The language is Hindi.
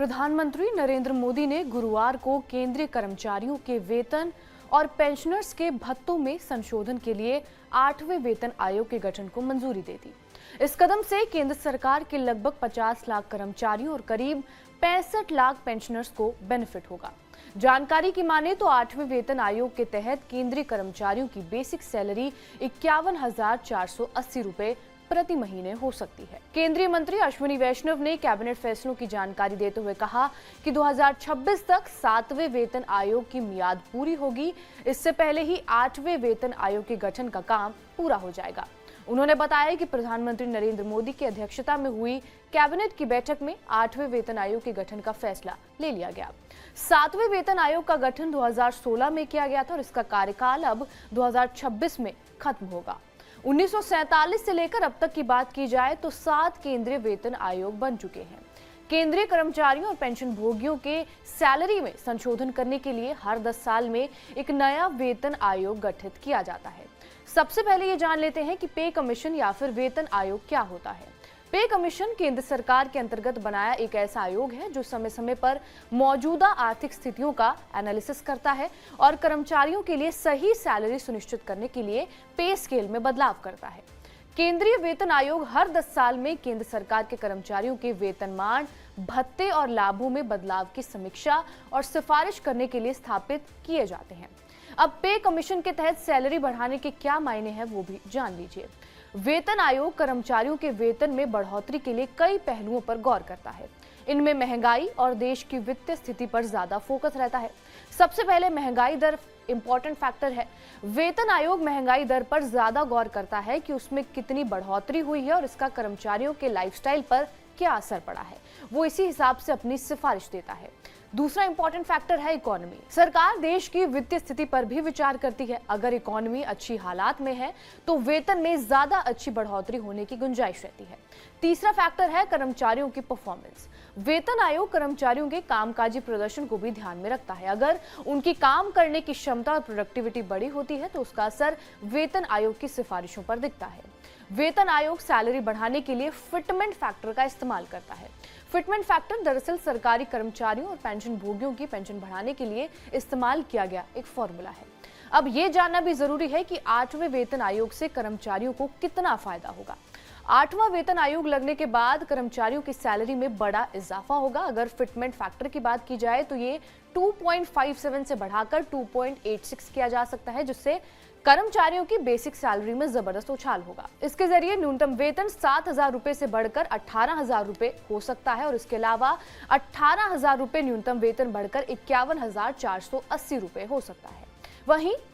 प्रधानमंत्री नरेंद्र मोदी ने गुरुवार को केंद्रीय कर्मचारियों के वेतन और पेंशनर्स के भत्तों में संशोधन के लिए 8वें वेतन आयोग के गठन को मंजूरी दे दी। इस कदम से केंद्र सरकार के लगभग 50 लाख कर्मचारियों और करीब 65 लाख पेंशनर्स को बेनिफिट होगा। जानकारी की माने तो 8वें वेतन आयोग के तहत केंद्रीय कर्मचारियों की बेसिक सैलरी 51,480 रुपए प्रति महीने हो सकती है। केंद्रीय मंत्री अश्विनी वैष्णव ने कैबिनेट फैसलों की जानकारी देते हुए कहा कि 2026 तक 7वें वेतन आयोग की मियाद पूरी होगी। इससे पहले ही 8वें वेतन आयोग के गठन का काम पूरा हो जाएगा। उन्होंने बताया कि प्रधानमंत्री नरेंद्र मोदी की अध्यक्षता में हुई कैबिनेट की बैठक में 8वें वेतन आयोग के गठन का फैसला ले लिया गया। 7वें वेतन आयोग का गठन 2016 में किया गया था और इसका कार्यकाल अब 2026 में खत्म होगा। 1947 से लेकर अब तक की बात की जाए तो 7 केंद्रीय वेतन आयोग बन चुके हैं। केंद्रीय कर्मचारियों और पेंशन भोगियों के सैलरी में संशोधन करने के लिए हर 10 साल में एक नया वेतन आयोग गठित किया जाता है। सबसे पहले ये जान लेते हैं कि पे कमीशन या फिर वेतन आयोग क्या होता है। पे कमीशन केंद्र सरकार के अंतर्गत बनाया एक ऐसा आयोग है जो समय समय पर मौजूदा आर्थिक स्थितियों का एनालिसिस करता है और कर्मचारियों के लिए सही सैलरी सुनिश्चित करने के लिए पे स्केल में बदलाव करता है। केंद्रीय वेतन आयोग हर 10 साल में केंद्र सरकार के कर्मचारियों के वेतनमान, भत्ते और लाभों में बदलाव की समीक्षा और सिफारिश करने के लिए स्थापित किए जाते हैं। अब पे कमीशन के तहत सैलरी बढ़ाने के क्या मायने हैं वो भी जान लीजिए। वेतन आयोग कर्मचारियों के वेतन में बढ़ोतरी के लिए कई पहलुओं पर गौर करता है। इनमें महंगाई और देश की वित्तीय स्थिति पर ज्यादा फोकस रहता है। सबसे पहले महंगाई दर इंपॉर्टेंट फैक्टर है। वेतन आयोग महंगाई दर पर ज्यादा गौर करता है कि उसमें कितनी बढ़ोतरी हुई है और इसका कर्मचारियों के लाइफस्टाइल पर क्या असर पड़ा है। वो इसी हिसाब से अपनी सिफारिश देता है। दूसरा इंपॉर्टेंट फैक्टर है इकोनॉमी। सरकार देश की वित्तीय स्थिति पर भी विचार करती है। अगर इकोनॉमी अच्छी हालात में है तो वेतन में ज्यादा अच्छी बढ़ोतरी होने की गुंजाइश रहती है। तीसरा फैक्टर है कर्मचारियों की परफॉर्मेंस। वेतन आयोग कर्मचारियों के कामकाजी प्रदर्शन को भी ध्यान में रखता है। अगर उनकी काम करने की क्षमता और प्रोडक्टिविटी बड़ी होती है तो उसका असर वेतन आयोग की सिफारिशों पर दिखता है। वेतन आयोग सैलरी बढ़ाने के लिए फिटमेंट फैक्टर का इस्तेमाल करता है। फिटमेंट फैक्टर दरअसल सरकारी कर्मचारियों और पेंशन भोगियों की पेंशन बढ़ाने के लिए इस्तेमाल किया गया एक फॉर्मूला है। अब ये जानना भी जरूरी है कि 8वें वेतन आयोग से कर्मचारियों को कितना फायदा होगा। 8वां वेतन आयोग लगने के बाद कर्मचारियों की सैलरी में बड़ा इजाफा होगा। अगर फिटमेंट फैक्टर की बात की जाए तो ये 2.57 से बढ़ाकर 2.86 किया जा सकता है, जिससे कर्मचारियों की बेसिक सैलरी में जबरदस्त उछाल होगा। इसके जरिए न्यूनतम वेतन 7,000 रुपए से बढ़कर 18,000 रुपए हो सकता है और इसके अलावा 18,000 रुपए न्यूनतम वेतन बढ़कर 51,480 रुपए हो सकता है। वहीं